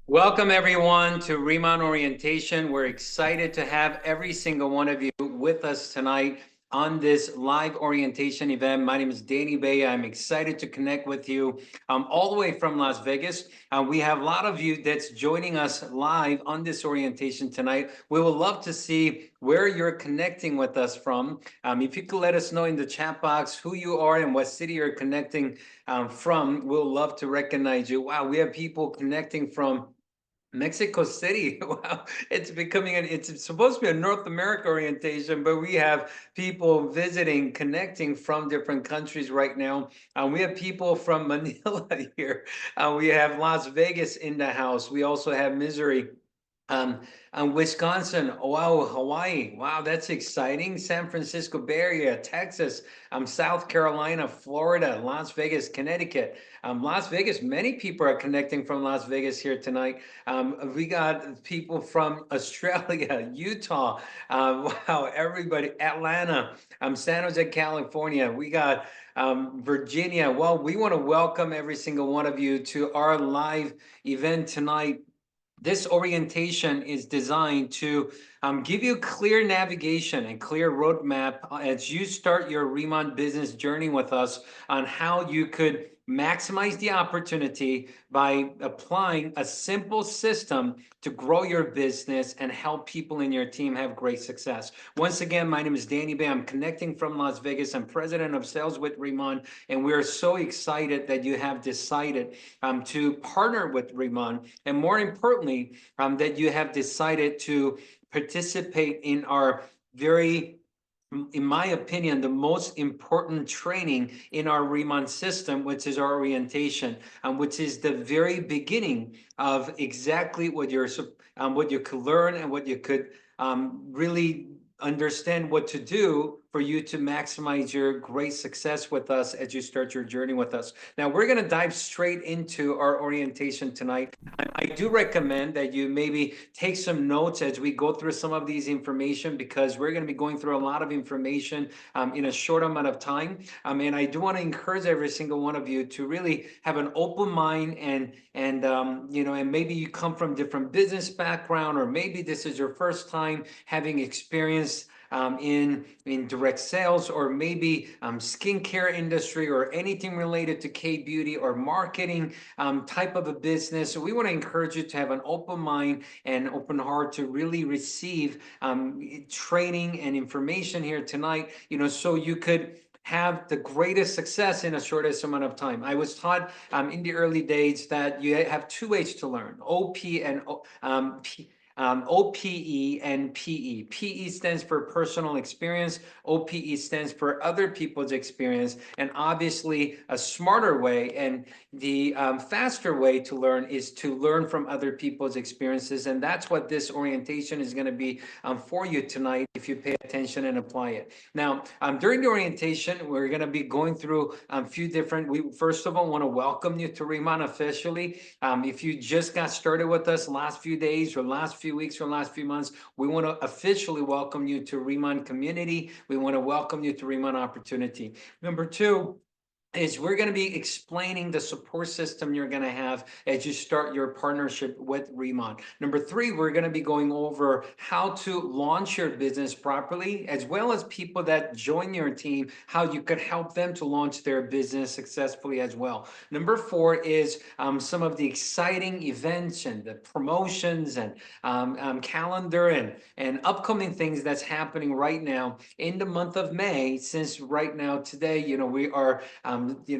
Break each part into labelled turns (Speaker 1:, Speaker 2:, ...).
Speaker 1: Welcome everyone to Riman Orientation. We're excited to have every single one of you with us tonight on this live orientation event. My name is Danny Bay. I'm excited to connect with you all the way from Las Vegas. We have a lot of you that's joining us live on this orientation tonight. We would love to see where you're connecting with us from. If you could let us know in the chat box who you are and what city you're connecting from, we'll love to recognize you. Wow, we have people connecting from Mexico City. Wow, it's supposed to be a North America orientation, but we have people visiting, connecting from different countries right now. We have people from Manila here. We have Las Vegas in the house. We also have Missouri. Um, Wisconsin, wow, Hawaii, wow, that's exciting. San Francisco Bay Area, Texas, South Carolina, Florida, Las Vegas, Connecticut. Las Vegas, many people are connecting from Las Vegas here tonight. We got people from Australia, Utah, wow, everybody, Atlanta, San Jose, California. We got Virginia. Well, we want to welcome every single one of you to our live event tonight. This orientation is designed to give you clear navigation and clear roadmap as you start your Remont business journey with us on how you could maximize the opportunity by applying a simple system to grow your business and help people in your team have great success. Once again, my name is Danny Bay. I'm connecting from Las Vegas. I'm president of Sales with Remont, and we are so excited that you have decided to partner with Remont, and more importantly, that you have decided to participate in our very, in my opinion, the most important training in our Remont system, which is our orientation, which is the very beginning of exactly what what you could learn and what you could really understand what to do for you to maximize your great success with us as you start your journey with us. Now, we're going to dive straight into our orientation tonight. I do recommend that you maybe take some notes as we go through some of these information, because we're going to be going through a lot of information in a short amount of time. And I do want to encourage every single one of you to really have an open mind, and maybe you come from different business background, or maybe this is your first time having experience in direct sales, or maybe skincare industry, or anything related to K-beauty or marketing type of a business. So we want to encourage you to have an open mind and open heart to really receive training and information here tonight, so you could have the greatest success in a shortest amount of time. I was taught in the early days that you have two ways to learn: OPE and PE. PE stands for personal experience. OPE stands for other people's experience. And obviously, a smarter way and the faster way to learn is to learn from other people's experiences. And that's what this orientation is going to be for you tonight, if you pay attention and apply it. Now, during the orientation, we're going to be going through a few different. We first of all want to welcome you to Riman officially. If you just got started with us last few days, or last few weeks, or last few months, we want to officially welcome you to Riman community. We want to welcome you to Riman opportunity. Number two is we're going to be explaining the support system you're going to have as you start your partnership with Remont. Number three, we're going to be going over how to launch your business properly, as well as people that join your team, how you could help them to launch their business successfully as well. Number four is some of the exciting events and the promotions and calendar and upcoming things that's happening right now in the month of May, since right now today, we are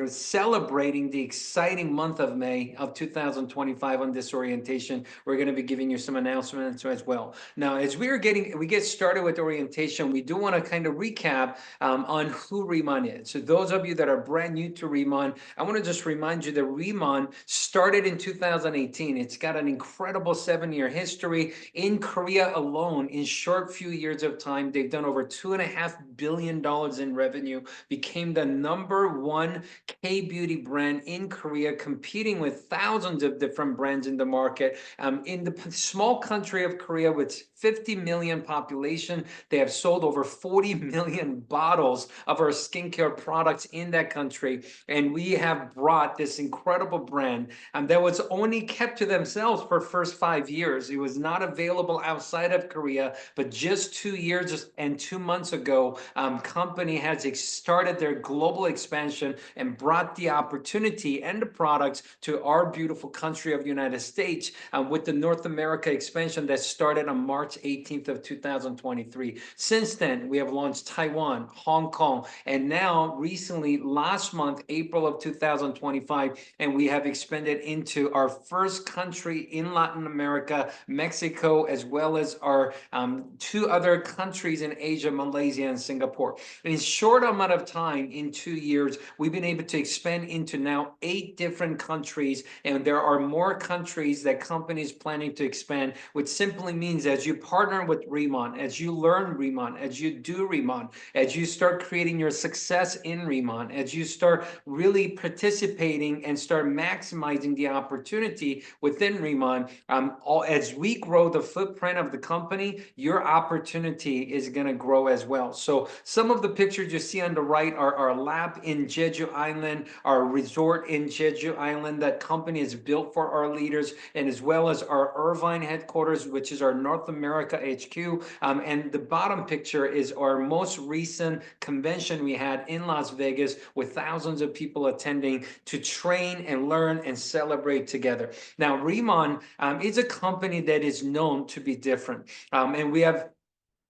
Speaker 1: celebrating the exciting month of May of 2025 on this orientation. We're going to be giving you some announcements as well. Now, as we get started with orientation, we do want to kind of recap on who Riman is. So those of you that are brand new to Riman, I want to just remind you that Riman started in 2018. It's got an incredible 7-year history. In Korea alone, in short few years of time, they've done over $2.5 billion in revenue, became the #1 one K-beauty brand in Korea, competing with thousands of different brands in the market. In the small country of Korea with 50 million population, they have sold over 40 million bottles of our skincare products in that country. And we have brought this incredible brand that was only kept to themselves for first 5 years. It was not available outside of Korea, but just 2 years and 2 months ago, company has started their global expansion and brought the opportunity and the products to our beautiful country of United States with the North America expansion that started on March 18th of 2023. Since then, we have launched Taiwan, Hong Kong, and now recently last month, April of 2025, and we have expanded into our first country in Latin America, Mexico, as well as our two other countries in Asia, Malaysia and Singapore. In a short amount of time, in 2 years, we've been able to expand into now 8 different countries, and there are more countries that companies planning to expand, which simply means as you partner with Riman, as you learn Riman, as you do Riman, as you start creating your success in Riman, as you start really participating and start maximizing the opportunity within Riman, as we grow the footprint of the company, your opportunity is going to grow as well. So some of the pictures you see on the right are our lab in Jeju Island, our resort in Jeju Island that company is built for our leaders, and as well as our Irvine headquarters, which is our North America HQ. And the bottom picture is our most recent convention we had in Las Vegas with thousands of people attending to train and learn and celebrate together. Now, Riman is a company that is known to be different. And we have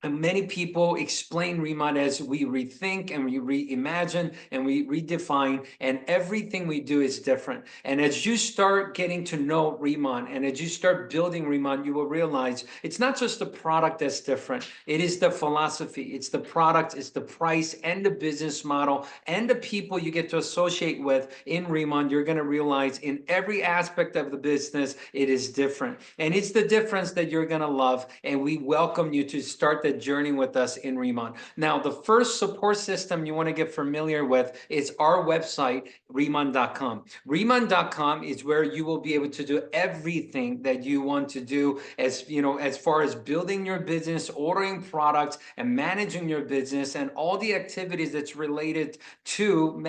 Speaker 1: many people explain Riman as we rethink and we reimagine and we redefine, and everything we do is different. And as you start getting to know Riman and as you start building Riman, you will realize it's not just the product that's different. It is the philosophy, it's the product, it's the price and the business model and the people you get to associate with in Riman. You're going to realize in every aspect of the business, it is different. And it's the difference that you're going to love. And we welcome you to start the journey with us in Riman. Now, the first support system you want to get familiar with is our website, Riman.com. Riman.com is where you will be able to do everything that you want to do, as you know, as far as building your business, ordering products, and managing your business, and all the activities that's related to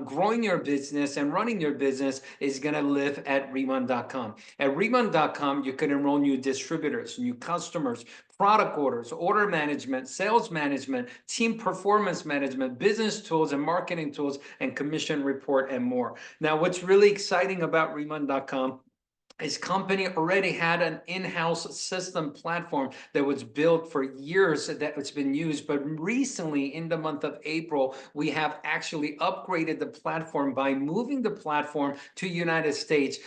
Speaker 1: growing your business and running your business is going to live at Riman.com. At Riman.com, you can enroll new distributors, new customers, product orders, order management, sales management, team performance management, business tools and marketing tools, and commission report and more. Now, what's really exciting about Riman.com, his company already had an in-house system platform that was built for years that it's been used, but recently in the month of April, we have actually upgraded the platform by moving the platform to United States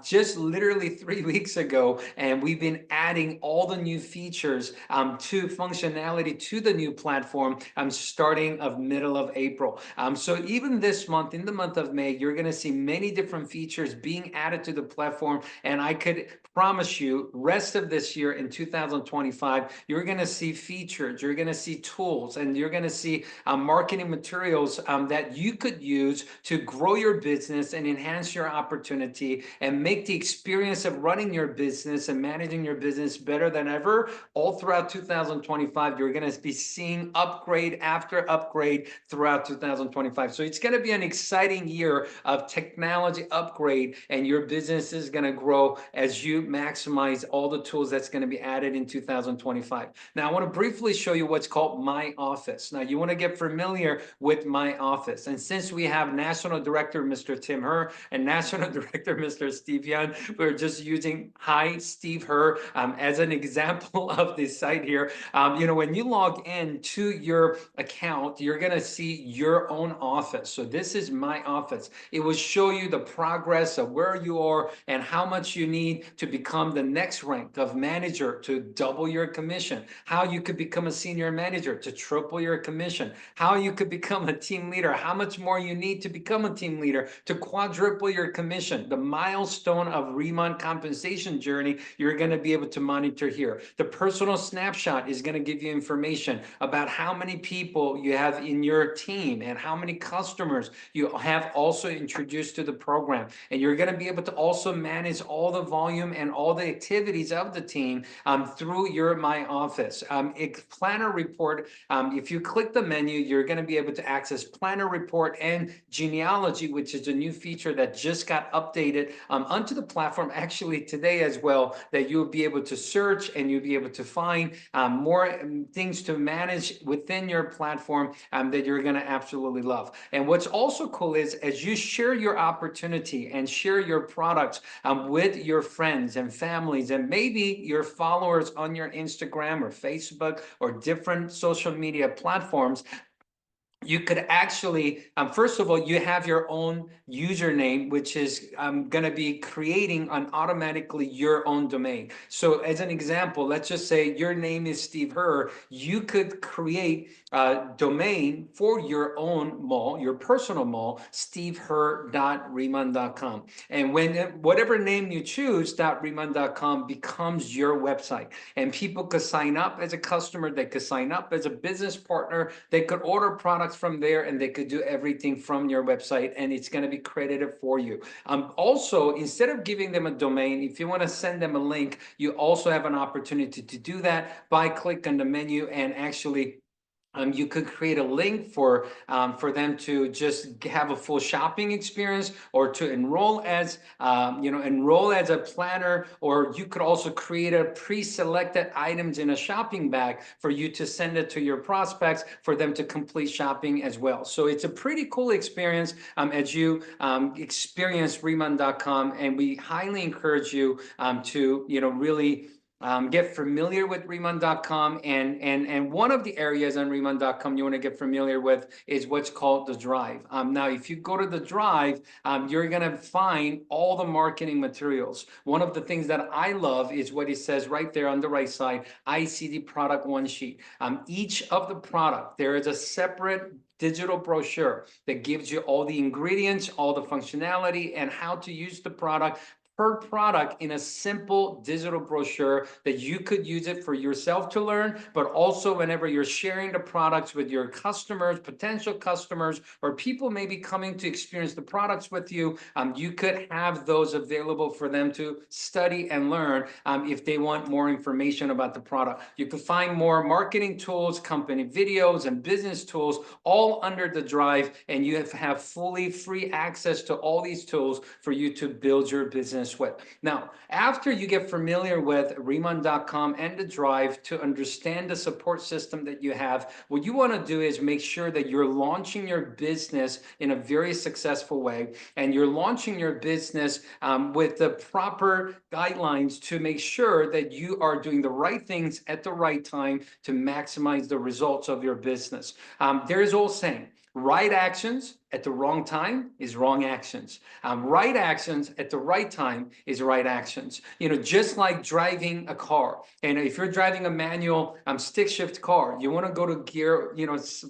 Speaker 1: just literally 3 weeks ago, and we've been adding all the new features to functionality to the new platform starting of middle of April. So even this month, in the month of May, you're going to see many different features being added to the platform. And I could promise you, rest of this year in 2025, you're going to see features, you're going to see tools, and you're going to see marketing materials that you could use to grow your business and enhance your opportunity and make the experience of running your business and managing your business better than ever. All throughout 2025, you're going to be seeing upgrade after upgrade throughout 2025. So it's going to be an exciting year of technology upgrade, and your business is going to grow as you maximize all the tools that's going to be added in 2025. Now, I want to briefly show you what's called My Office. Now, you want to get familiar with My Office. And since we have National Director, Mr. Tim Herr, and National Director, Mr. Steve Yan, we're just using Hi, Steve Herr as an example of this site here. You know, when you log in to your account, you're going to see your own office. So this is My Office. It will show you the progress of where you are and how much you need to become the next rank of manager to double your commission, how you could become a senior manager to triple your commission, how you could become a team leader, how much more you need to become a team leader to quadruple your commission. The milestone of Riman compensation journey, you're going to be able to monitor here. The personal snapshot is going to give you information about how many people you have in your team and how many customers you have also introduced to the program. And you're going to be able to also manage all the volume and all the activities of the team through your My Office. A planner report, if you click the menu, you're going to be able to access planner report and genealogy, which is a new feature that just got updated onto the platform actually today as well, that you'll be able to search and you'll be able to find more things to manage within your platform that you're going to absolutely love. And what's also cool is as you share your opportunity and share your products with your friends and families and maybe your followers on your Instagram or Facebook or different social media platforms, you could actually, first of all, you have your own username, which is going to be creating automatically your own domain. So as an example, let's just say your name is Steve Herr. You could create a domain for your own mall, your personal mall, steveherr.riman.com. And when whatever name you choose, .riman.com becomes your website. And people could sign up as a customer. They could sign up as a business partner. They could order products from there, and they could do everything from your website, and it's going to be credited for you. Also, instead of giving them a domain, if you want to send them a link, you also have an opportunity to do that by clicking the menu and actually you could create a link for them to just have a full shopping experience or to enroll as enroll as a planner, or you could also create a pre-selected items in a shopping bag for you to send it to your prospects for them to complete shopping as well. So it's a pretty cool experience as you experience Riman.com, and we highly encourage you to really get familiar with Riman.com, and one of the areas on Riman.com you want to get familiar with is what's called the Drive. Now, if you go to the Drive, you're going to find all the marketing materials. One of the things that I love is what it says right there on the right side, ICD product one sheet. Each of the product, there is a separate digital brochure that gives you all the ingredients, all the functionality, and how to use the product per product in a simple digital brochure that you could use it for yourself to learn, but also whenever you're sharing the products with your customers, potential customers, or people maybe coming to experience the products with you, you could have those available for them to study and learn if they want more information about the product. You can find more marketing tools, company videos, and business tools all under the Drive, and you have fully free access to all these tools for you to build your business with. Now, after you get familiar with Riman.com and the Drive to understand the support system that you have, what you want to do is make sure that you're launching your business in a very successful way, and you're launching your business with the proper guidelines to make sure that you are doing the right things at the right time to maximize the results of your business. There is old saying, right actions at the wrong time is wrong actions. Right actions at the right time is right actions. Just like driving a car. And if you're driving a manual stick shift car, you want to go to gear,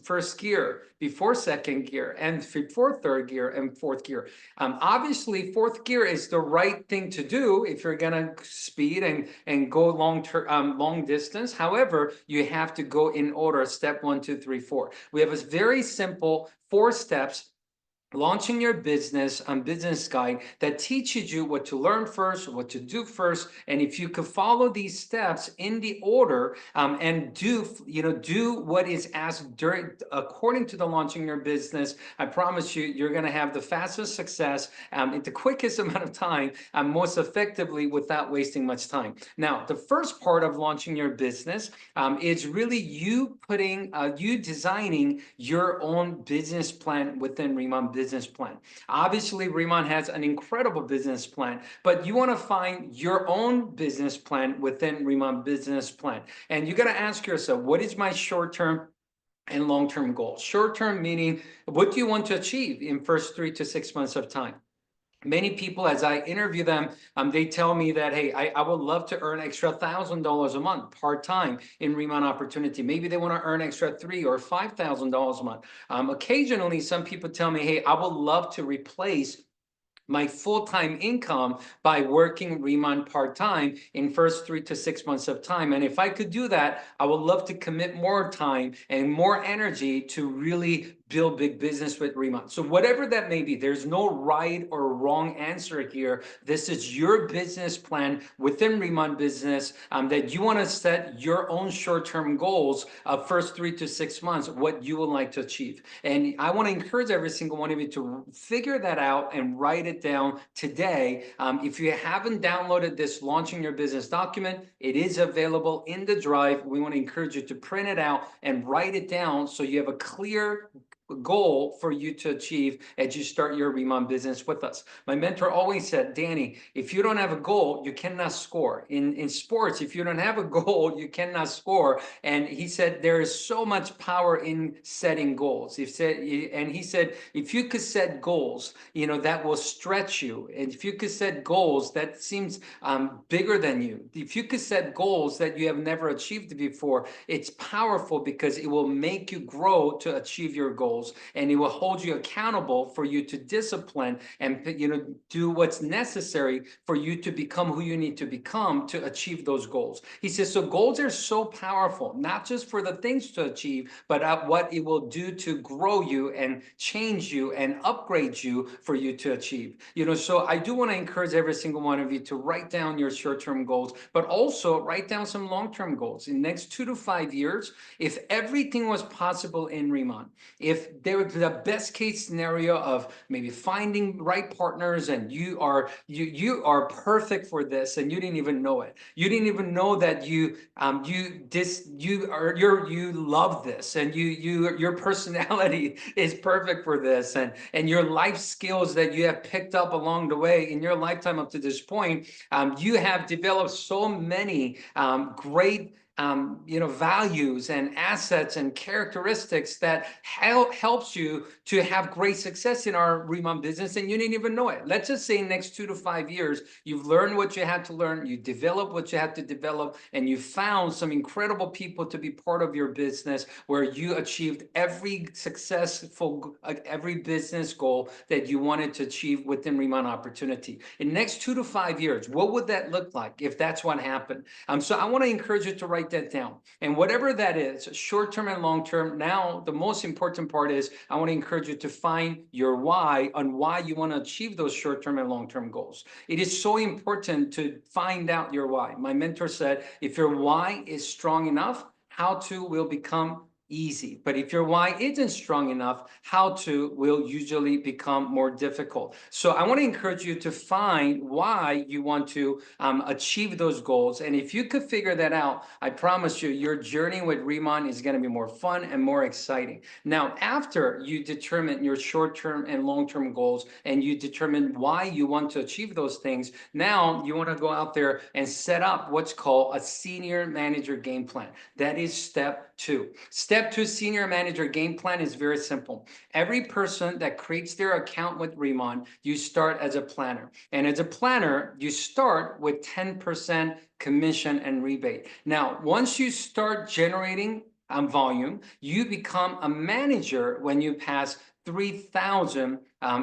Speaker 1: first gear before second gear and before third gear and fourth gear. Obviously, fourth gear is the right thing to do if you're going to speed and go long distance. However, you have to go in order, step 1, 2, 3, 4. We have a very simple 4 steps launching your business business guide that teaches you what to learn first, what to do first, and if you could follow these steps in the order and do what is asked according to the launching your business, I promise you, you're going to have the fastest success in the quickest amount of time and most effectively without wasting much time. Now, the first part of launching your business is really you designing your own business plan within Riman Business Plan. Obviously, Riman has an incredible business plan, but you want to find your own business plan within Riman Business Plan. And you got to ask yourself, what is my short-term and long-term goal? Short-term meaning, what do you want to achieve in first 3 to 6 months of time? Many people, as I interview them, they tell me that, hey, I would love to earn extra $1,000 a month part-time in Riman Opportunity. Maybe they want to earn extra $3,000 or $5,000 a month. Occasionally, some people tell me, hey, I would love to replace my full-time income by working Riman part-time in first 3 to 6 months of time. And if I could do that, I would love to commit more time and more energy to really build big business with Riman. So whatever that may be, there's no right or wrong answer here. This is your business plan within Riman Business that you want to set your own short-term goals of first 3 to 6 months, what you would like to achieve. And I want to encourage every single one of you to figure that out and write it down today. If you haven't downloaded this Launching Your Business document, it is available in the drive. We want to encourage you to print it out and write it down so you have a clear goal for you to achieve as you start your Riman business with us. My mentor always said, Danny, if you don't have a goal, you cannot score. In sports, if you don't have a goal, you cannot score. And he said, there is so much power in setting goals. He said, if you could set goals, that will stretch you. And if you could set goals that seems bigger than you, if you could set goals that you have never achieved before, it's powerful because it will make you grow to achieve your goals. And it will hold you accountable for you to discipline and do what's necessary for you to become who you need to become to achieve those goals. He says, so goals are so powerful, not just for the things to achieve, but what it will do to grow you and change you and upgrade you for you to achieve. So I do want to encourage every single one of you to write down your short-term goals, but also write down some long-term goals. In the next 2 to 5 years, if everything was possible in Riman, if there was the best case scenario of maybe finding right partners and you are perfect for this and you didn't even know it. You didn't even know that you love this and your personality is perfect for this and your life skills that you have picked up along the way in your lifetime up to this point, you have developed so many great values and assets and characteristics that helps you to have great success in our Riman business, and you didn't even know it. Let's just say next 2 to 5 years, you've learned what you had to learn, you developed what you had to develop, and you found some incredible people to be part of your business where you achieved every business goal that you wanted to achieve within Riman Opportunity. In the next 2 to 5 years, what would that look like if that's what happened? So I want to encourage you to write that down. And whatever that is, short-term and long-term, now the most important part is I want to encourage you to find your why on why you want to achieve those short-term and long-term goals. It is so important to find out your why. My mentor said, if your why is strong enough, how to will become easy. But if your why isn't strong enough, how to will usually become more difficult. So I want to encourage you to find why you want to achieve those goals. And if you could figure that out, I promise you, your journey with Riman is going to be more fun and more exciting. Now, after you determine your short-term and long-term goals and you determine why you want to achieve those things, now you want to go out there and set up what's called a senior manager game plan. That is step 2. Step 2 senior manager game plan is very simple. Every person that creates their account with Riman, you start as a planner. And as a planner, you start with 10% commission and rebate. Now, once you start generating volume, you become a manager when you pass 3,000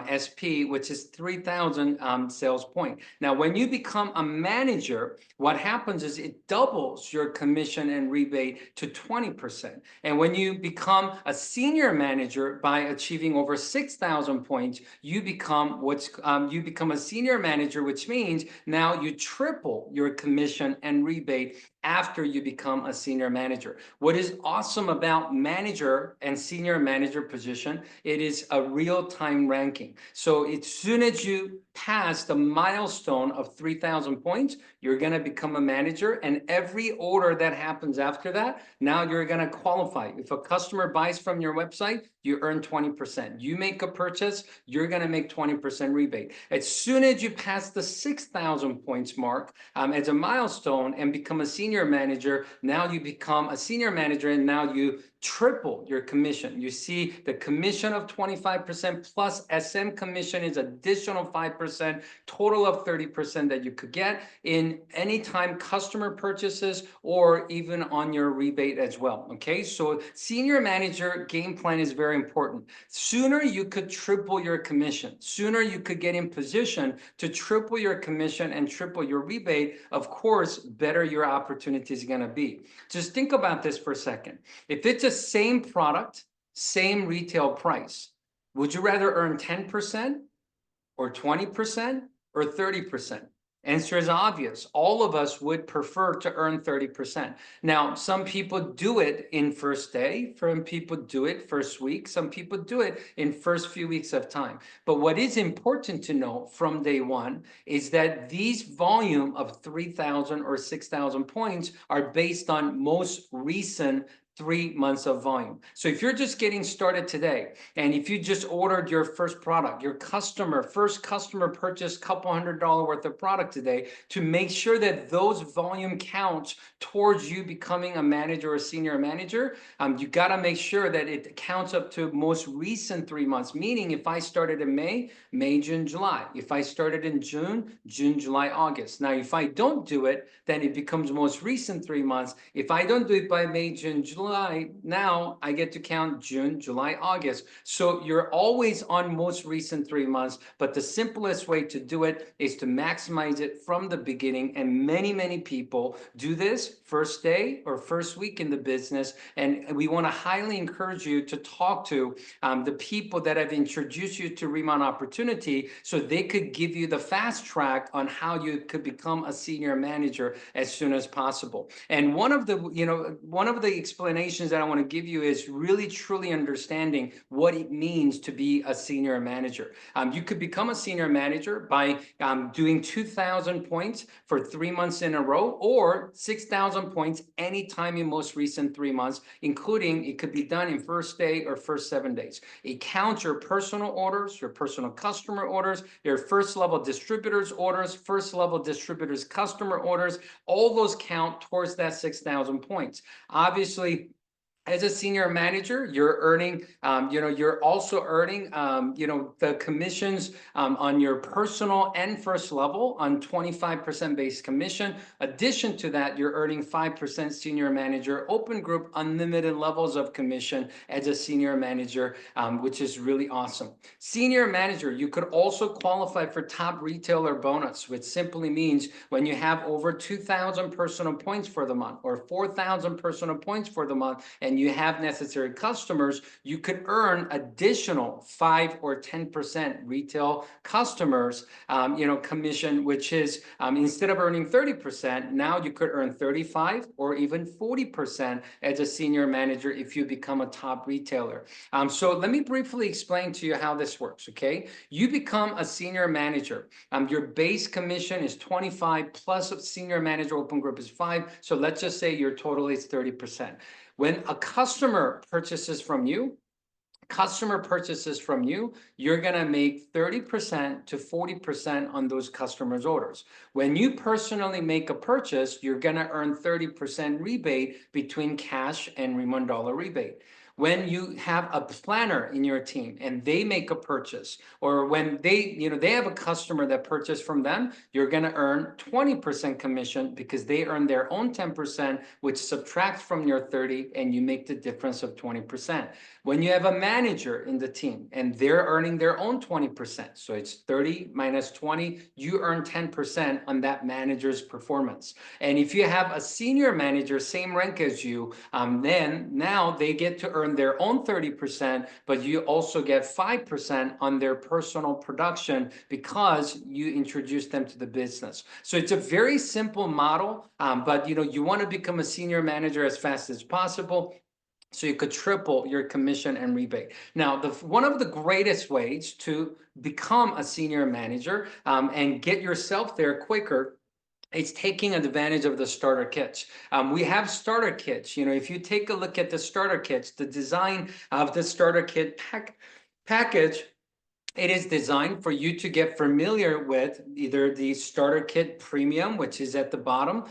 Speaker 1: SP, which is 3,000 sales point. Now, when you become a manager, what happens is it doubles your commission and rebate to 20%. And when you become a senior manager by achieving over 6,000 points, you become a senior manager, which means now you triple your commission and rebate after you become a senior manager. What is awesome about manager and senior manager position, it is a real-time ranking. So as soon as you pass the milestone of 3,000 points, you're going to become a manager, and every order that happens after that, now you're going to qualify. If a customer buys from your website, you earn 20%. You make a purchase, you're going to make 20% rebate. As soon as you pass the 6,000 points mark as a milestone and become a senior manager, now you become a senior manager, and now you triple your commission. You see the commission of 25% plus SM commission is additional 5%, total of 30% that you could get in anytime customer purchases or even on your rebate as well. Okay, so senior manager game plan is very important. Sooner you could triple your commission, sooner you could get in position to triple your commission and triple your rebate, of course, better your opportunity is going to be. Just think about this for a second. If it's the same product, same retail price, would you rather earn 10% or 20% or 30%? Answer is obvious. All of us would prefer to earn 30%. Now, some people do it in first day, some people do it first week, some people do it in first few weeks of time. But what is important to know from day one is that these volume of 3,000 or 6,000 points are based on most recent 3 months of volume. So if you're just getting started today, and if you just ordered your first product, your first customer purchased couple $100 worth of product today, to make sure that those volume counts towards you becoming a manager or senior manager, you got to make sure that it counts up to most recent 3 months. Meaning if I started in May, June, July. If I started in June, July, August. Now, if I don't do it, then it becomes most recent 3 months. If I don't do it by May, June, July, now I get to count June, July, August. So you're always on most recent 3 months, but the simplest way to do it is to maximize it from the beginning. And many people do this first day or first week in the business. And we want to highly encourage you to talk to the people that have introduced you to Riman Opportunity, so they could give you the fast track on how you could become a senior manager as soon as possible. And one of the explanations that I want to give you is really truly understanding what it means to be a senior manager. You could become a senior manager by doing 2,000 points for 3 months in a row, or 6,000 points anytime in most recent 3 months, including it could be done in first day or first 7 days. It counts your personal orders, your personal customer orders, your first level distributors orders, first level distributors customer orders. All those count towards that 6,000 points. Obviously, as a senior manager, you're earning, you're also earning, the commissions on your personal and first level on 25% base commission. Addition to that, you're earning 5% senior manager, open group, unlimited levels of commission as a senior manager, which is really awesome. Senior manager, you could also qualify for top retailer bonus, which simply means when you have over 2,000 personal points for the month or 4,000 personal points for the month, and you have necessary customers, you could earn additional 5 or 10% retail customers, commission, which is instead of earning 30%, now you could earn 35 or even 40% as a senior manager if you become a top retailer. So let me briefly explain to you how this works. Okay, you become a senior manager. Your base commission is 25 plus senior manager open group is 5. So let's just say your total is 30%. When a customer purchases from you, you're going to make 30% to 40% on those customers' orders. When you personally make a purchase, you're going to earn 30% rebate between cash and Riman dollar rebate. When you have a planner in your team and they make a purchase, or when they have a customer that purchased from them, you're going to earn 20% commission because they earn their own 10%, which subtracts from your 30, and you make the difference of 20%. When you have a manager in the team and they're earning their own 20%, so it's 30 minus 20, you earn 10% on that manager's performance. And if you have a senior manager, same rank as you, then now they get to earn their own 30%, but you also get 5% on their personal production because you introduced them to the business. So it's a very simple model, but you want to become a senior manager as fast as possible, so you could triple your commission and rebate. Now, one of the greatest ways to become a senior manager and get yourself there quicker, it's taking advantage of the starter kits. We have starter kits. If you take a look at the starter kits, the design of the starter kit package It is designed for you to get familiar with either the starter kit premium, which is at the bottom.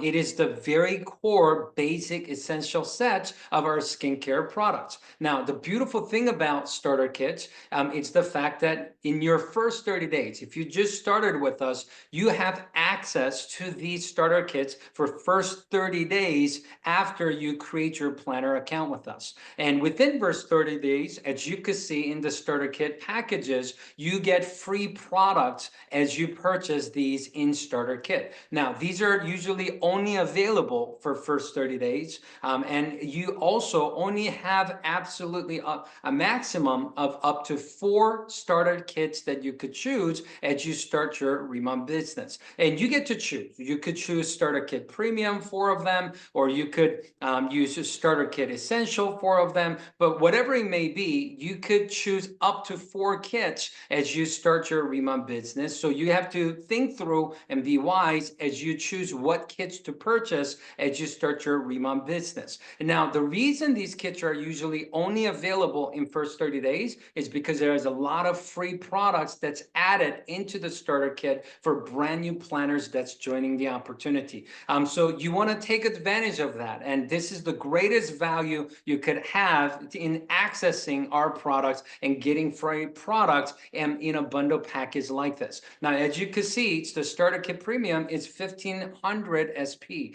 Speaker 1: It is the very core basic essential set of our skincare products. Now, the beautiful thing about starter kits, it's the fact that in your first 30 days, if you just started with us, you have access to these starter kits for first 30 days after you create your planner account with us. And within first 30 days, as you can see in the starter kit packages, you get free products as you purchase these in starter kit. Now, these are usually only available for first 30 days. And you also only have absolutely a maximum of up to 4 starter kits that you could choose as you start your Riman business. And you get to choose. You could choose starter kit premium, 4 of them, or you could use a starter kit essential, 4 of them. But whatever it may be, you could choose up to 4 kits as you start your Riman business. So you have to think through and be wise as you choose what kits to purchase as you start your Riman business. And now the reason these kits are usually only available in first 30 days is because there is a lot of free products that's added into the starter kit for brand new planners that's joining the opportunity. So you want to take advantage of that. And this is the greatest value you could have in accessing our products and getting free products and in a bundle package like this. Now, as you can see, it's the starter kit premium is 1500 SP.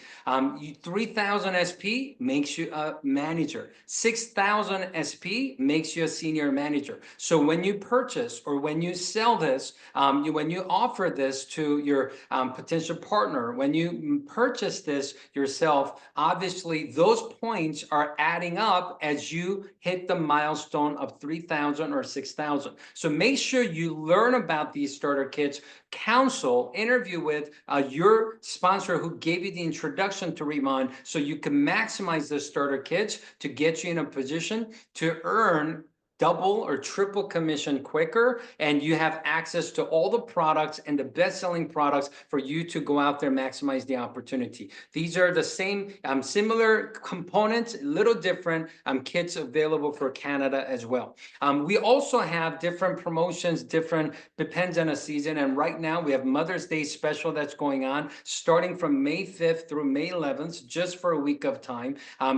Speaker 1: 3000 SP makes you a manager. 6000 SP makes you a senior manager. So when you purchase or when you sell this, when you offer this to your potential partner, when you purchase this yourself, obviously those points are adding up as you hit the milestone of 3000 or 6000. So make sure you learn about these starter kits, counsel, interview with your sponsor who gave you the introduction to Riman so you can maximize the starter kits to get you in a position to earn double or triple commission quicker, and you have access to all the products and the best-selling products for you to go out there and maximize the opportunity. These are the same similar components, a little different kits available for Canada as well. We also have different promotions, depends on a season, and right now we have Mother's Day special that's going on starting from May 5th through May 11th, just for a week of time.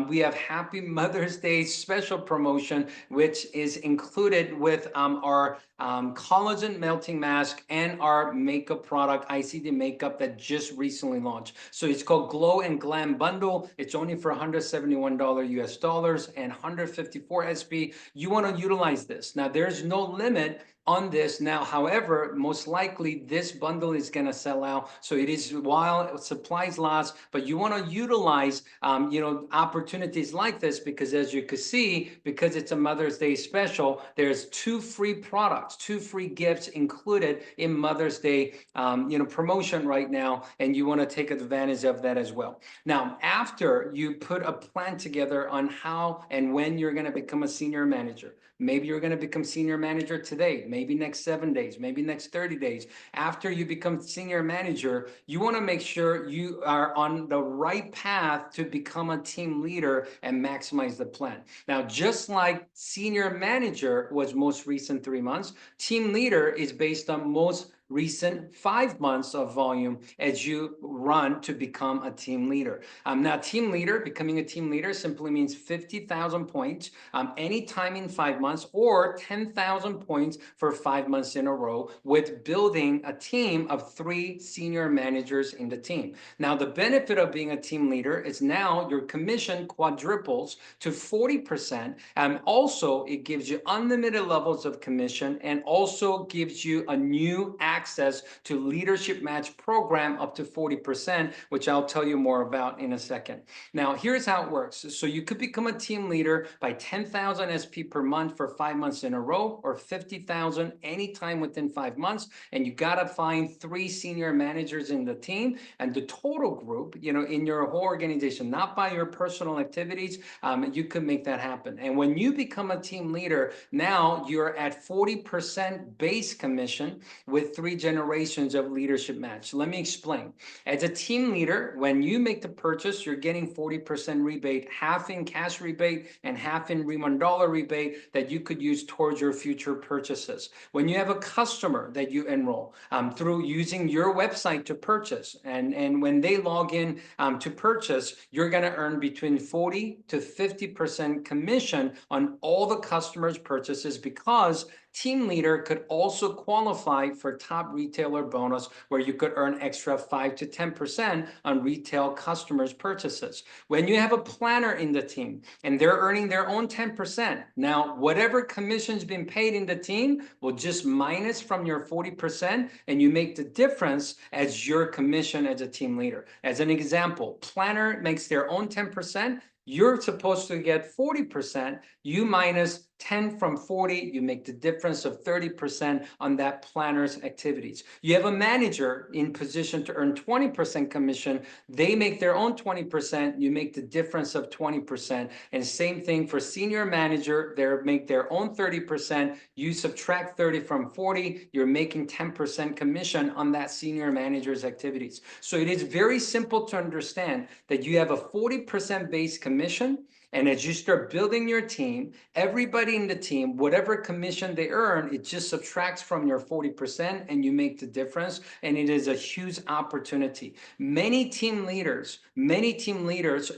Speaker 1: We have Happy Mother's Day special promotion, which is included with our collagen melting mask and our makeup product, ICD makeup, that just recently launched. So it's called Glow and Glam Bundle. It's only for $171 US dollars and 154 SP. You want to utilize this. Now, there's no limit on this now. However, most likely this bundle is going to sell out. So it is while supplies last, but you want to utilize opportunities like this, because as you can see, because it's a Mother's Day special, there's 2 free products, 2 free gifts included in Mother's Day promotion right now, and you want to take advantage of that as well. Now, after you put a plan together on how and when you're going to become a senior manager, maybe you're going to become senior manager today, maybe next 7 days, maybe next 30 days. After you become senior manager, you want to make sure you are on the right path to become a team leader and maximize the plan. Now, just like senior manager was most recent 3 months, team leader is based on most recent 5 months of volume as you run to become a team leader. Now, team leader, becoming a team leader simply means 50,000 points anytime in 5 months, or 10,000 points for 5 months in a row, with building a team of 3 senior managers in the team. Now, the benefit of being a team leader is now your commission quadruples to 40%. Also, it gives you unlimited levels of commission, and also gives you a new access to leadership match program up to 40%, which I'll tell you more about in a second. Now, here's how it works. So you could become a team leader by 10,000 SP per month for 5 months in a row, or 50,000 anytime within 5 months. And you got to find 3 senior managers in the team, and the total group, in your whole organization, not by your personal activities, you can make that happen. And when you become a team leader, now you're at 40% base commission with 3 3 generations of leadership match. Let me explain. As a team leader, when you make the purchase, you're getting 40% rebate, half in cash rebate and half in Riman dollar rebate that you could use towards your future purchases. When you have a customer that you enroll through using your website to purchase, and when they log in to purchase, you're going to earn between 40 to 50% commission on all the customers' purchases, because team leader could also qualify for top retailer bonus, where you could earn extra 5 to 10% on retail customers' purchases. When you have a planner in the team and they're earning their own 10%, now whatever commission's been paid in the team will just minus from your 40%, and you make the difference as your commission as a team leader. As an example, planner makes their own 10%. You're supposed to get 40%. You minus 10 from 40, you make the difference of 30% on that planner's activities. You have a manager in position to earn 20% commission. They make their own 20%. You make the difference of 20%. And same thing for senior manager. They make their own 30%. You subtract 30 from 40. You're making 10% commission on that senior manager's activities. So it is very simple to understand that you have a 40% base commission. And as you start building your team, everybody in the team, whatever commission they earn, it just subtracts from your 40% and you make the difference. And it is a huge opportunity. Many team leaders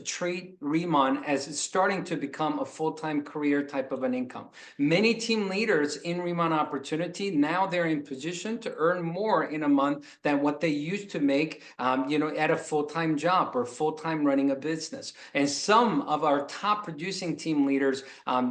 Speaker 1: treat Riman as starting to become a full-time career type of an income. Many team leaders in Riman Opportunity, now they're in position to earn more in a month than what they used to make at a full-time job or full-time running a business. And some of our top producing team leaders,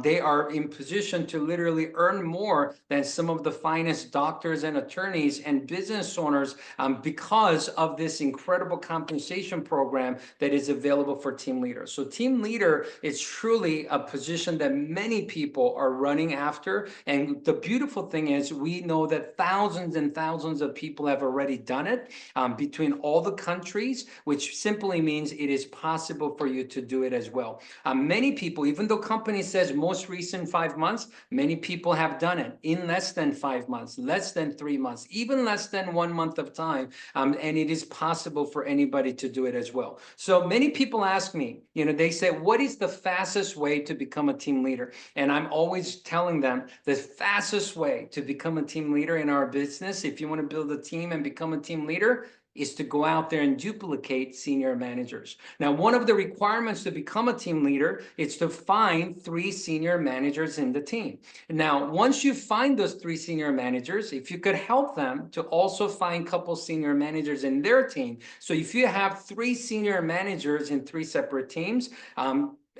Speaker 1: they are in position to literally earn more than some of the finest doctors and attorneys and business owners because of this incredible compensation program that is available for team leaders. So team leader is truly a position that many people are running after. And the beautiful thing is, we know that thousands and thousands of people have already done it between all the countries, which simply means it is possible for you to do it as well. Many people, even though company says most recent 5 months, many people have done it in less than 5 months, less than 3 months, even less than 1 month of time. And it is possible for anybody to do it as well. So many people ask me, they say, what is the fastest way to become a team leader? And I'm always telling them the fastest way to become a team leader in our business, if you want to build a team and become a team leader, is to go out there and duplicate senior managers. Now, one of the requirements to become a team leader is to find 3 senior managers in the team. Now, once you find those 3 senior managers, if you could help them to also find a couple senior managers in their team. So if you have 3 senior managers in 3 separate teams,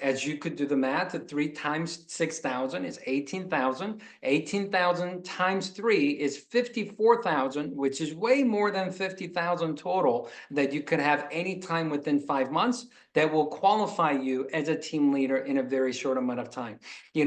Speaker 1: as you could do the math, 3 times 6,000 is 18,000. 18,000 times 3 is 54,000, which is way more than 50,000 total that you could have any time within 5 months that will qualify you as a team leader in a very short amount of time.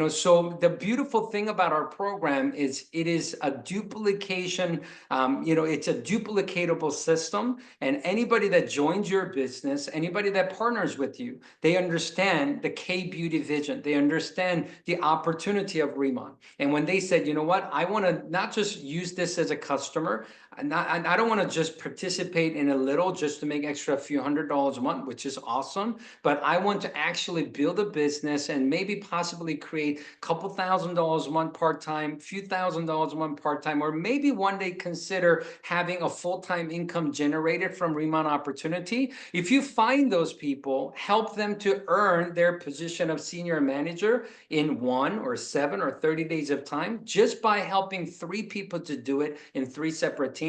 Speaker 1: So the beautiful thing about our program is it is a duplication, it's a duplicatable system, and anybody that joins your business, anybody that partners with you, they understand the K-Beauty vision. They understand the opportunity of Riman. And when they said, you know what, I want to not just use this as a customer, and I don't want to just participate in a little just to make extra a few $100s a month, which is awesome, but I want to actually build a business and maybe possibly create a couple $1,000s a month part-time, few $1,000s a month part-time, or maybe one day consider having a full-time income generated from Riman Opportunity. If you find those people, help them to earn their position of senior manager in 1 or 7 or 30 days of time, just by helping 3 people to do it in 3 separate teams.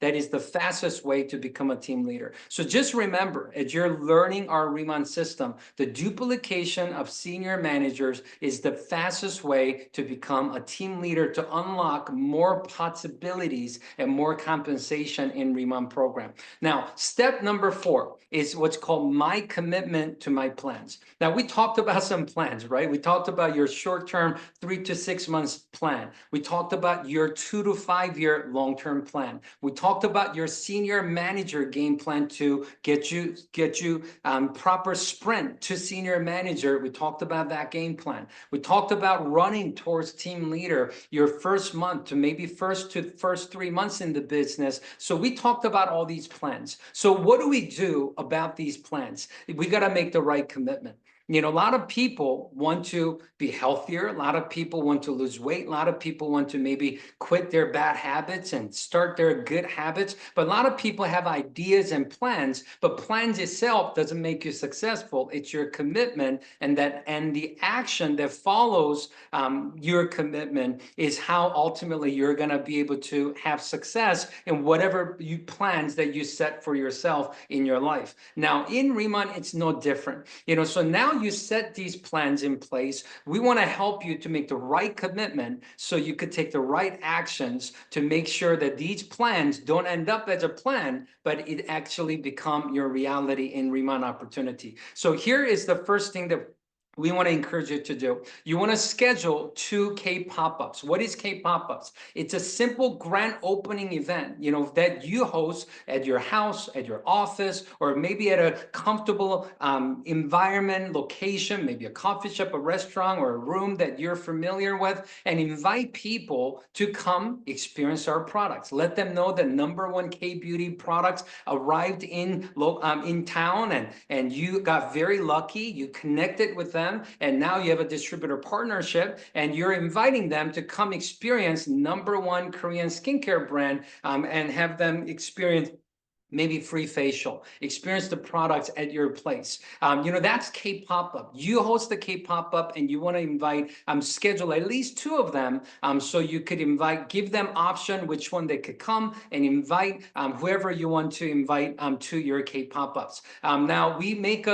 Speaker 1: That is the fastest way to become a team leader. So just remember, as you're learning our Riman system, the duplication of senior managers is the fastest way to become a team leader, to unlock more possibilities and more compensation in Riman program. Now, step number 4 is what's called my commitment to my plans. Now, we talked about some plans, right? We talked about your short-term 3 to 6 months plan. We talked about your 2 to 5 year long-term plan. We talked about your senior manager game plan to get you proper sprint to senior manager. We talked about that game plan. We talked about running towards team leader your first month to maybe first 3 months in the business. So we talked about all these plans. So what do we do about these plans? We got to make the right commitment. You know, a lot of people want to be healthier. A lot of people want to lose weight. A lot of people want to maybe quit their bad habits and start their good habits. But a lot of people have ideas and plans, but plans itself doesn't make you successful. It's your commitment and the action that follows your commitment is how ultimately you're going to be able to have success in whatever plans that you set for yourself in your life. Now, in Riman, it's no different. You know, so now you set these plans in place. We want to help you to make the right commitment so you could take the right actions to make sure that these plans don't end up as a plan, but it actually become your reality in Riman Opportunity. So here is the first thing that we want to encourage you to do. You want to schedule 2 K pop-ups. What is K pop-ups? It's a simple grand opening event, you know, that you host at your house, at your office, or maybe at a comfortable environment, location, maybe a coffee shop, a restaurant, or a room that you're familiar with, and invite people to come experience our products. Let them know the #1 K-beauty products arrived in town, and you got very lucky. You connected with them, and now you have a distributor partnership, and you're inviting them to come experience #1 Korean skincare brand and have them experience maybe free facial, experience the products at your place. You know, that's K pop-up. You host the K pop-up and you want to invite, schedule at least 2 of them. So you could give them option which one they could come and invite whoever you want to invite to your K pop-ups. Now we make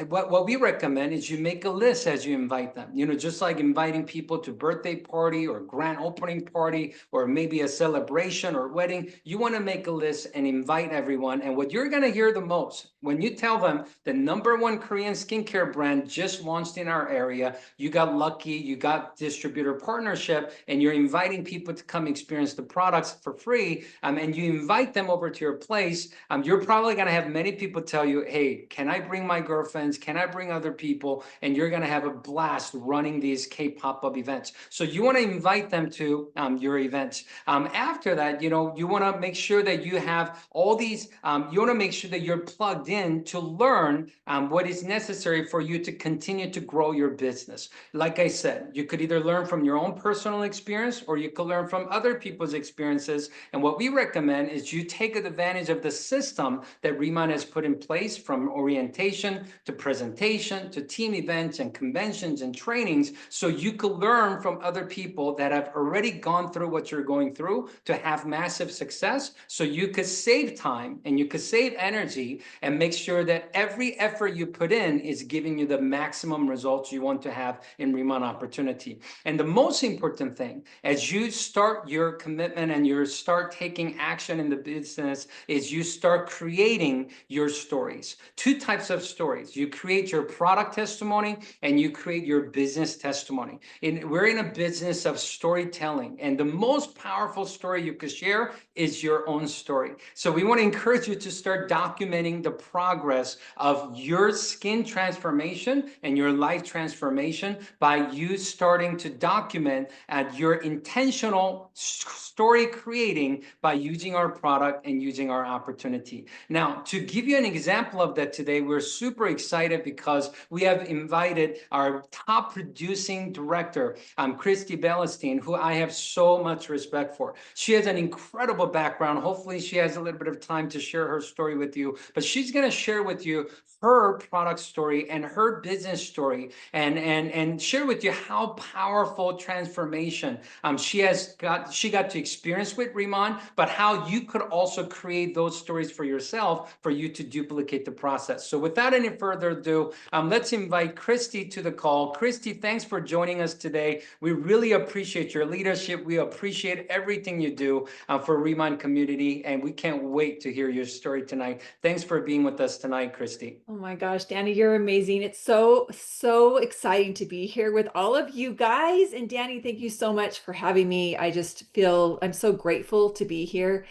Speaker 1: what we recommend is you make a list as you invite them. You know, just like inviting people to birthday party or grand opening party or maybe a celebration or wedding, you want to make a list and invite everyone. And what you're going to hear the most when you tell them the #1 Korean skincare brand just launched in our area, you got lucky, you got distributor partnership, and you're inviting people to come experience the products for free, and you invite them over to your place, you're probably going to have many people tell you, hey, can I bring my girlfriends? Can I bring other people? And you're going to have a blast running these K pop-up events. So you want to invite them to your events. After that, you know, you want to make sure that you have all these, you want to make sure that you're plugged in to learn what is necessary for you to continue to grow your business. Like I said, you could either learn from your own personal experience or you could learn from other people's experiences. And what we recommend is you take advantage of the system that Riman has put in place, from orientation to presentation to team events and conventions and trainings, so you could learn from other people that have already gone through what you're going through to have massive success, so you could save time and you could save energy and make sure that every effort you put in is giving you the maximum results you want to have in Riman Opportunity. And the most important thing, as you start your commitment and you start taking action in the business, is you start creating your stories. 2 types of stories. You create your product testimony and you create your business testimony. We're in a business of storytelling, and the most powerful story you could share is your own story. So we want to encourage you to start documenting the progress of your skin transformation and your life transformation by you starting to document your intentional story creating by using our product and using our opportunity. Now, to give you an example of that today, we're super excited because we have invited our top producing director, Christy Bellestein, who I have so much respect for. She has an incredible background. Hopefully she has a little bit of time to share her story with you, but she's going to share with you her product story and her business story, and share with you how powerful transformation she got to experience with Riman, but how you could also create those stories for yourself for you to duplicate the process. So without any further ado, let's invite Christy to the call. Christy, thanks for joining us today. We really appreciate your leadership. We appreciate everything you do for Riman community, and we can't wait to hear your story tonight. Thanks for being with us tonight, Christy.
Speaker 2: Oh my gosh, Danny, you're amazing. It's so exciting to be here with all of you guys. And Danny, thank you so much for having me. I just feel I'm so grateful to be here.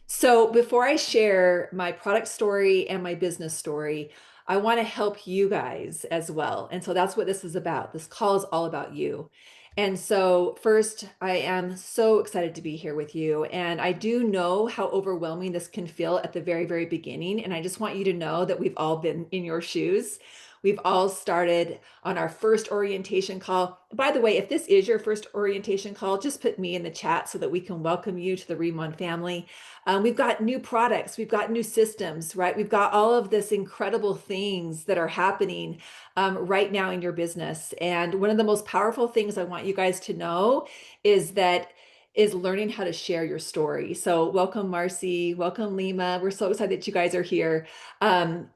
Speaker 2: So, before I share my product story and my business story, I want to help you guys as well. And so that's what this is about. This call is all about you. And so, first, I am so excited to be here with you. And I do know how overwhelming this can feel at the very beginning. And I just want you to know that we've all been in your shoes. We've all started on our first orientation call. By the way, if this is your first orientation call, just put me in the chat so that we can welcome you to the Remon family. We've got new products, we've got new systems, right? We've got all of this incredible things that are happening right now in your business. And one of the most powerful things I want you guys to know is learning how to share your story. So welcome, Marcy, welcome, Lima. We're so excited that you guys are here.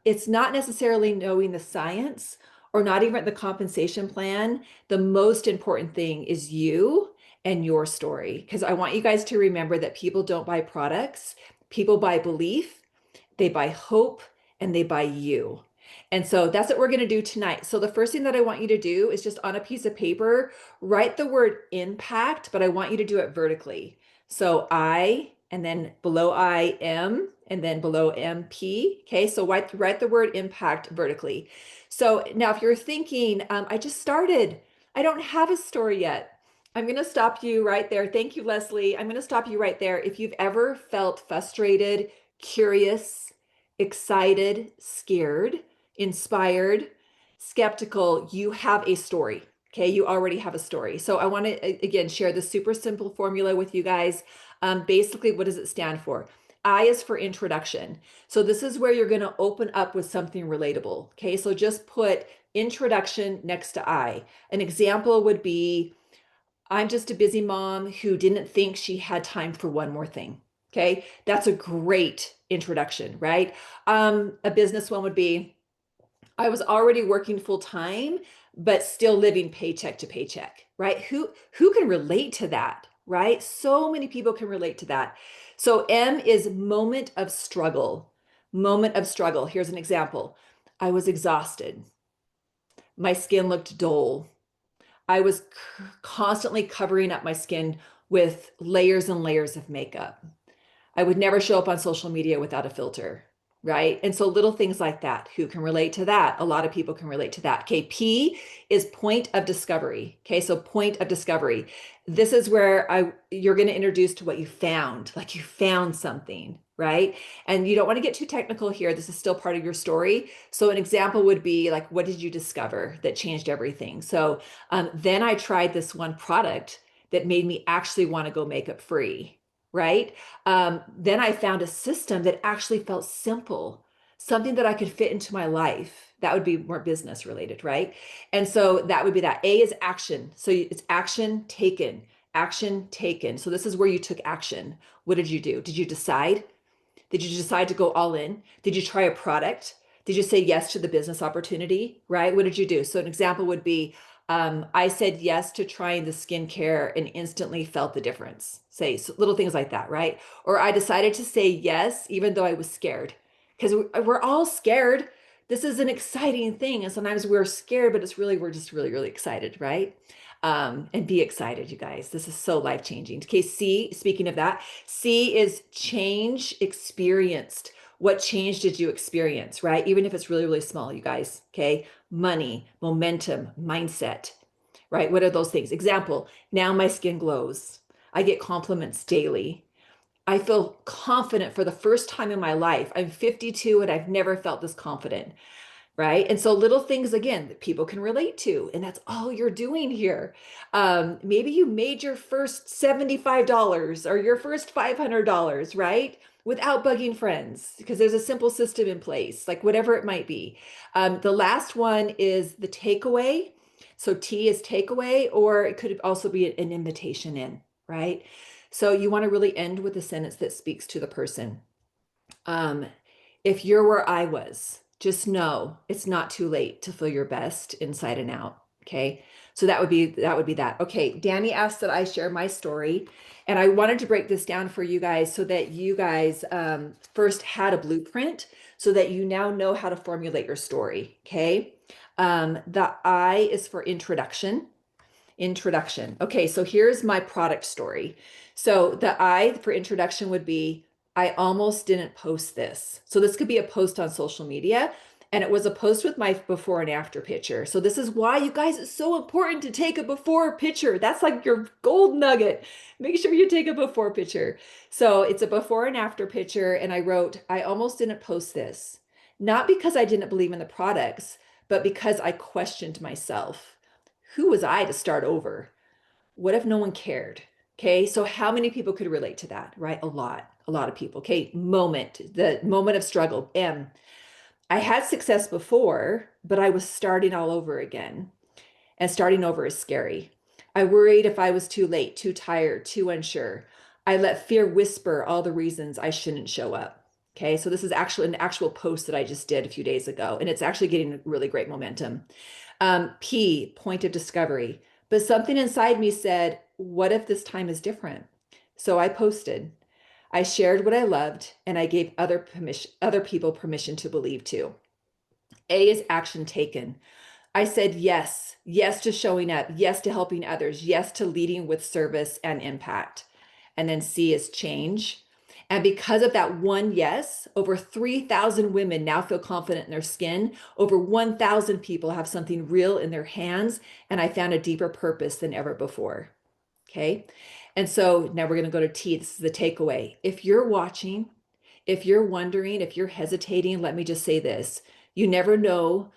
Speaker 2: It's not necessarily knowing the science or not even the compensation plan. The most important thing is you and your story. Because I want you guys to remember that people don't buy products, people buy belief, they buy hope, and they buy you. And so that's what we're going to do tonight. So the first thing that I want you to do is just on a piece of paper, write the word impact, but I want you to do it vertically. So I, and then below I, M, and then below MP. Okay, so write the word impact vertically. So now if you're thinking, I just started, I don't have a story yet. I'm going to stop you right there. Thank you, Leslie. I'm going to stop you right there. If you've ever felt frustrated, curious, excited, scared, inspired, skeptical, you have a story. Okay, you already have a story. So I want to again share the super simple formula with you guys. Basically, what does it stand for? I is for introduction. So this is where you're going to open up with something relatable. Okay, so just put introduction next to I. An example would be, I'm just a busy mom who didn't think she had time for one more thing. Okay, that's a great introduction, right? A business one would be, I was already working full time, but still living paycheck to paycheck, right? Who can relate to that, right? So many people can relate to that. So M is moment of struggle. Moment of struggle. Here's an example. I was exhausted. My skin looked dull. I was constantly covering up my skin with layers and layers of makeup. I would never show up on social media without a filter, right? And so little things like that. Who can relate to that? A lot of people can relate to that. Okay, P is point of discovery. Okay, so point of discovery. This is where you're going to introduce to what you found, like you found something, right? And you don't want to get too technical here. This is still part of your story. So an example would be like, what did you discover that changed everything? So then I tried this one product that made me actually want to go makeup free, right? Then I found a system that actually felt simple, something that I could fit into my life. That would be more business related, right? And so that would be that. A is action. So it's action taken, action taken. So this is where you took action. What did you do? Did you decide? Did you decide to go all in? Did you try a product? Did you say yes to the business opportunity, right? What did you do? So an example would be, I said yes to trying the skincare and instantly felt the difference. Say so little things like that, right? Or I decided to say yes, even though I was scared. Because we're all scared. This is an exciting thing. And sometimes we're scared, but it's really, we're just really excited, right? And be excited, you guys. This is so life-changing. Okay, C, speaking of that, C is change experienced. What change did you experience, right? Even if it's really small, you guys, okay? Money, momentum, mindset, right? What are those things? Example, now my skin glows. I get compliments daily. I feel confident for the first time in my life. I'm 52 and I've never felt this confident, right? And so little things again that people can relate to, and that's all you're doing here. Maybe you made your first $75 or your first $500, right? Without bugging friends, because there's a simple system in place, like whatever it might be. The last one is the takeaway. So T is takeaway, or it could also be an invitation in, right? So you want to really end with a sentence that speaks to the person. If you're where I was, just know it's not too late to feel your best inside and out. Okay. So that would be that. Okay. Danny asked that I share my story. And I wanted to break this down for you guys so that you guys first had a blueprint so that you now know how to formulate your story. Okay. The I is for introduction. Introduction. Okay, so here's my product story. So the I for introduction would be I almost didn't post this. So this could be a post on social media, and it was a post with my before and after picture. So this is why you guys, it's so important to take a before picture. That's like your gold nugget. Make sure you take a before picture. So it's a before and after picture, and I wrote, I almost didn't post this. Not because I didn't believe in the products, but because I questioned myself. Who was I to start over? What if no one cared? Okay, so how many people could relate to that, right? A lot of people. Okay, the moment of struggle. I had success before, but I was starting all over again. And starting over is scary. I worried if I was too late, too tired, too unsure. I let fear whisper all the reasons I shouldn't show up. Okay, so this is actually an actual post that I just did a few days ago, and it's actually getting really great momentum. P, point of discovery. But something inside me said, what if this time is different? So I posted. I shared what I loved, and I gave other people permission to believe too. A is action taken. I said yes, yes to showing up, yes to helping others, yes to leading with service and impact. And then C is change. And because of that one yes, over 3,000 women now feel confident in their skin. Over 1,000 people have something real in their hands. And I found a deeper purpose than ever before. Okay. And so now we're going to go to T. This is the takeaway. If you're watching, if you're wondering, if you're hesitating, let me just say this. You never know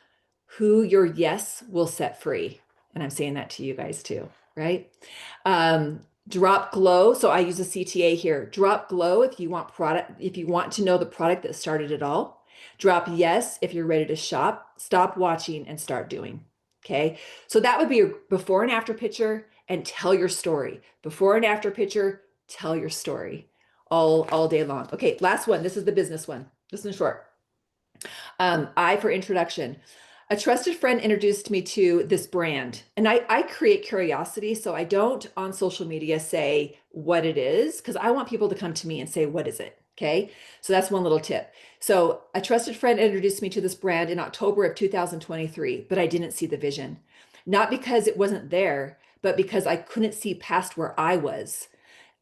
Speaker 2: who your yes will set free. And I'm saying that to you guys too, right? Drop glow. So I use a CTA here. Drop glow if you want to know the product that started it all. Drop yes if you're ready to shop. Stop watching and start doing. Okay. So that would be your before and after picture and tell your story. Before and after picture, tell your story all day long. Okay, last one. This is the business one. This one's short. I for introduction. A trusted friend introduced me to this brand, and I create curiosity. So I don't on social media say what it is because I want people to come to me and say, what is it? Okay. So that's one little tip. So a trusted friend introduced me to this brand in October of 2023, but I didn't see the vision. Not because it wasn't there, but because I couldn't see past where I was.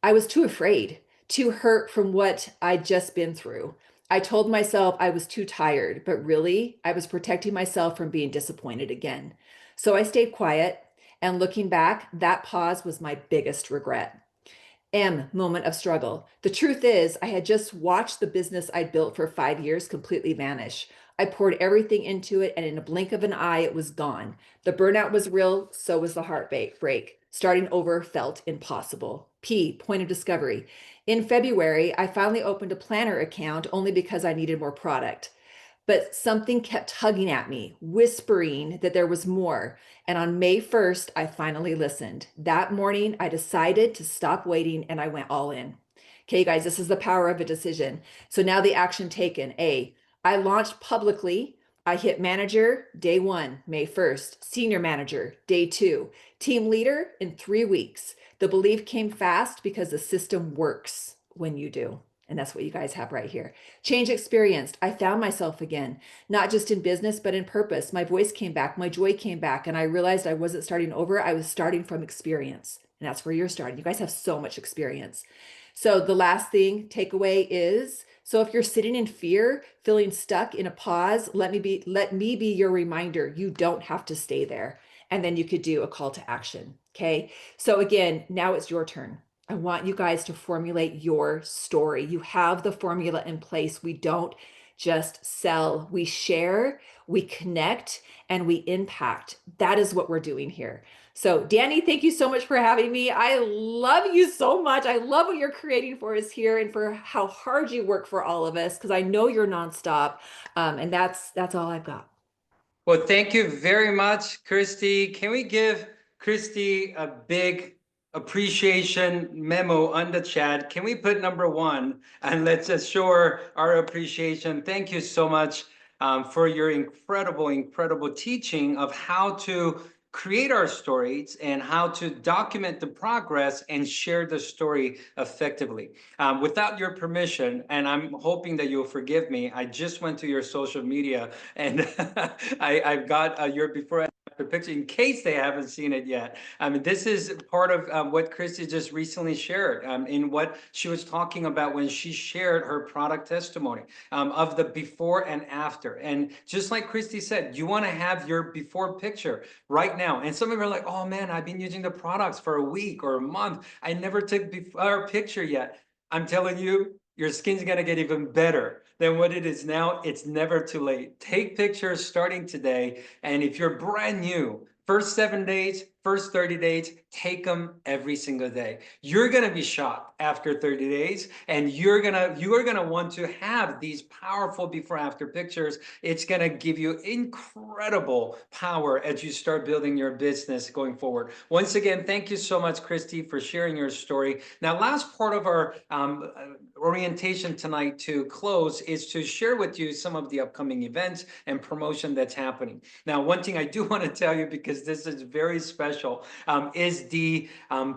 Speaker 2: I was too afraid, too hurt from what I'd just been through. I told myself I was too tired, but really, I was protecting myself from being disappointed again. So I stayed quiet, and looking back, that pause was my biggest regret. M, moment of struggle. The truth is, I had just watched the business I'd built for 5 years completely vanish. I poured everything into it, and in a blink of an eye, it was gone. The burnout was real, so was the heartbreak. Starting over felt impossible. P, point of discovery. In February, I finally opened a planner account only because I needed more product. But something kept tugging at me, whispering that there was more. And on May 1st, I finally listened. That morning, I decided to stop waiting and I went all in. Okay, guys, this is the power of a decision. So now the action taken. A, I launched publicly. I hit manager day one, May 1st, senior manager day two, team leader in 3 weeks. The belief came fast because the system works when you do. And that's what you guys have right here. Change experienced. I found myself again, not just in business, but in purpose. My voice came back, my joy came back, and I realized I wasn't starting over. I was starting from experience. And that's where you're starting. You guys have so much experience. So the last thing, takeaway is, so if you're sitting in fear, feeling stuck in a pause, let me be your reminder. You don't have to stay there. And then you could do a call to action. Okay. So again, now it's your turn. I want you guys to formulate your story. You have the formula in place. We don't just sell, we share, we connect, and we impact. That is what we're doing here. So, Danny, thank you so much for having me. I love you so much. I love what you're creating for us here and for how hard you work for all of us because I know you're nonstop. And that's all I've got.
Speaker 1: Well, thank you very much, Christy. Can we give Christy a big appreciation memo on the chat? Can we put number one and let's just show our appreciation? Thank you so much. for your incredible teaching of how to create our stories and how to document the progress and share the story effectively. Without your permission, and I'm hoping that you'll forgive me, I just went to your social media and I've got your before and after picture in case they haven't seen it yet. I mean, this is part of what Christy just recently shared in what she was talking about when she shared her product testimony of the before and after. And just like Christy said, you want to have your before picture right now. And some of you are like, oh man, I've been using the products for a week or a month. I never took before picture yet. I'm telling you, your skin's gonna get even better than what it is now. It's never too late. Take pictures starting today. And if you're brand new, first 7 days, first 30 days, take them every single day. You're gonna be shocked after 30 days, and you are gonna want to have these powerful before after pictures. It's gonna give you incredible power as you start building your business going forward. Once again, thank you so much, Christy, for sharing your story. Now, last part of our orientation tonight to close is to share with you some of the upcoming events and promotion that's happening. Now, one thing I do want to tell you, because this is very special, is the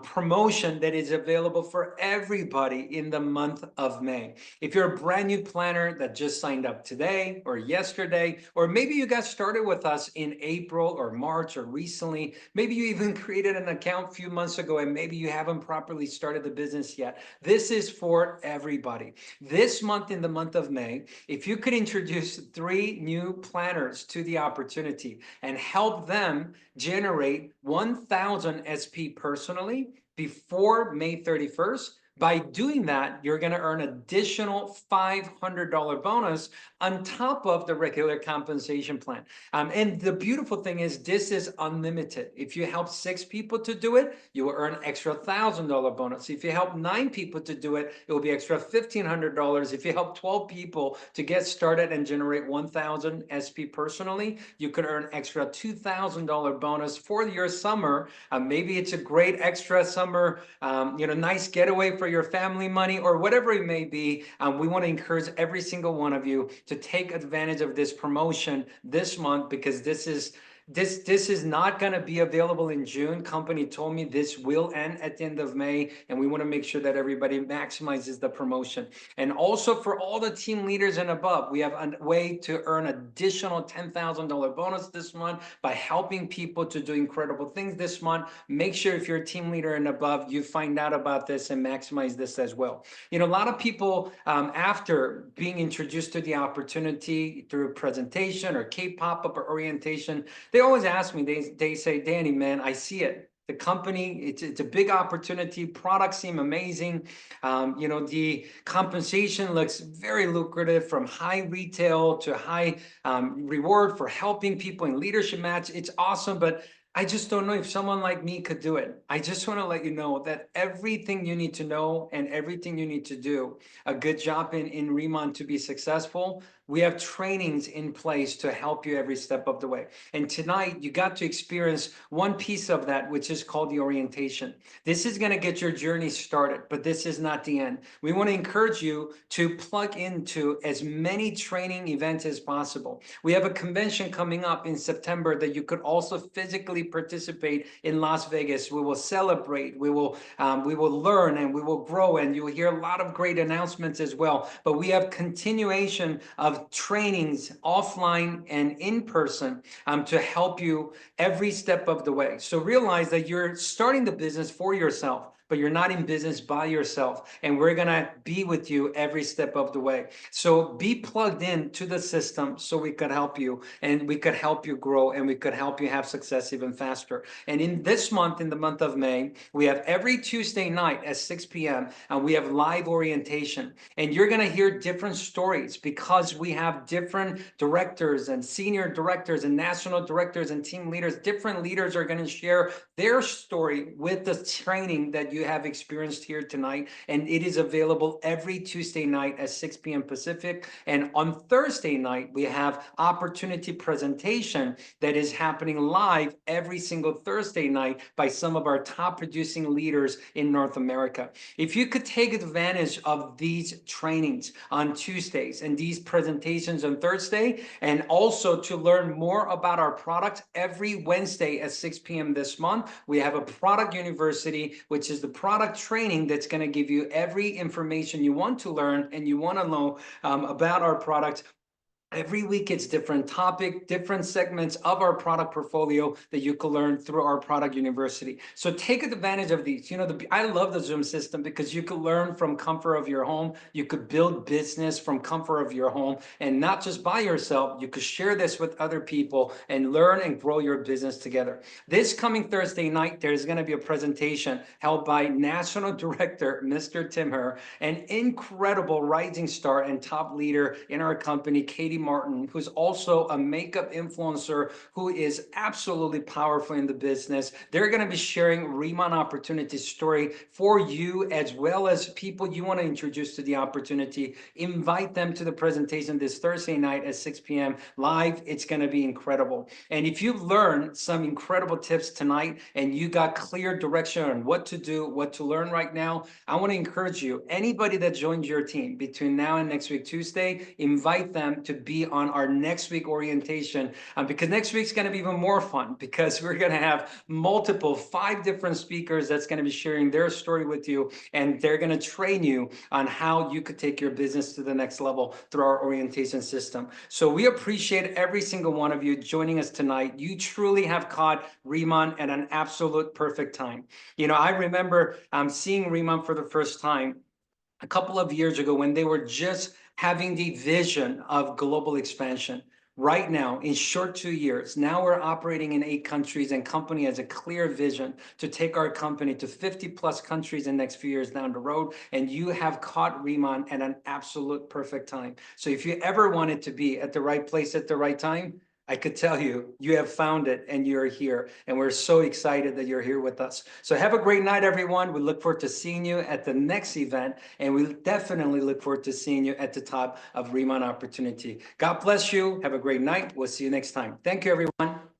Speaker 1: promotion that is available for everybody in the month of May. If you're a brand new planner that just signed up today or yesterday, or maybe you got started with us in April or March or recently, maybe you even created an account a few months ago and maybe you haven't properly started the business yet, this is for everybody. This month, in the month of May, if you could introduce 3 new planners to the opportunity and help them generate 1,000 SP personally before May 31st, by doing that, you're going to earn additional $500 bonus on top of the regular compensation plan. And the beautiful thing is this is unlimited. If you help 6 people to do it, you will earn extra $1,000 bonus. If you help 9 people to do it, it will be extra $1,500. If you help 12 people to get started and generate 1,000 SP personally, you could earn extra $2,000 bonus for your summer. Maybe it's a great extra summer, nice getaway for your family money or whatever it may be. We want to encourage every single one of you to take advantage of this promotion this month, because this is not going to be available in June. Company told me this will end at the end of May, and we want to make sure that everybody maximizes the promotion. And also for all the team leaders and above, we have a way to earn additional $10,000 bonus this month by helping people to do incredible things this month. Make sure if you're a team leader and above, you find out about this and maximize this as well. A lot of people, after being introduced to the opportunity through presentation or K-pop-up or orientation, they always ask me, they say, Danny, man, I see it. The company, it's a big opportunity. Products seem amazing. The compensation looks very lucrative, from high retail to high reward for helping people in leadership match. It's awesome, but I just don't know if someone like me could do it. I just want to let you know that everything you need to know and everything you need to do a good job in Riman to be successful, we have trainings in place to help you every step of the way. And tonight, you got to experience one piece of that, which is called the orientation. This is going to get your journey started, but this is not the end. We want to encourage you to plug into as many training events as possible. We have a convention coming up in September that you could also physically participate in Las Vegas. We will celebrate, we will learn, and we will grow, and you will hear a lot of great announcements as well. But we have continuation of trainings offline and in person to help you every step of the way. So realize that you're starting the business for yourself, but you're not in business by yourself. And we're going to be with you every step of the way. So be plugged in to the system so we could help you, and we could help you grow, and we could help you have success even faster. And in this month, in the month of May, we have every Tuesday night at 6 p.m. and we have live orientation. And you're going to hear different stories because we have different directors and senior directors and national directors and team leaders. Different leaders are going to share their story with the training that you you have experienced here tonight. And it is available every Tuesday night at 6 p.m. Pacific. And on Thursday night, we have opportunity presentation that is happening live every single Thursday night by some of our top producing leaders in North America. If you could take advantage of these trainings on Tuesdays and these presentations on Thursday, and also to learn more about our product every Wednesday at 6 p.m. this month, we have a product university, which is the product training that's going to give you every information you want to learn and you want to know about our product. Every week it's different topic, different segments of our product portfolio that you can learn through our product university. So take advantage of these. You know, I love the Zoom system because you could learn from comfort of your home. You could build business from comfort of your home, and not just by yourself. You could share this with other people and learn and grow your business together. This coming Thursday night, there's going to be a presentation held by National Director, Mr. Tim Herr, an incredible rising star and top leader in our company, Katie Martin, who's also a makeup influencer who is absolutely powerful in the business. They're going to be sharing Riman Opportunity story for you, as well as people you want to introduce to the opportunity. Invite them to the presentation this Thursday night at 6 p.m. live. It's going to be incredible. And if you've learned some incredible tips tonight and you got clear direction on what to do, what to learn right now, I want to encourage you, anybody that joins your team between now and next week, Tuesday, invite them to be on our next week orientation, because next week's going to be even more fun because we're going to have multiple 5 different speakers that's going to be sharing their story with you, and they're going to train you on how you could take your business to the next level through our orientation system. So we appreciate every single one of you joining us tonight. You truly have caught Riman at an absolute perfect time. You know, I remember seeing Riman for the first time a couple of years ago when they were just having the vision of global expansion. Right now, in short 2 years, now we're operating in 8 countries, and company has a clear vision to take our company to 50 plus countries in the next few years down the road. And you have caught Riman at an absolute perfect time. So if you ever wanted to be at the right place at the right time, I could tell you, you have found it and you're here. And we're so excited that you're here with us. So have a great night, everyone. We look forward to seeing you at the next event. And we definitely look forward to seeing you at the top of Riman Opportunity. God bless you. Have a great night. We'll see you next time. Thank you, everyone.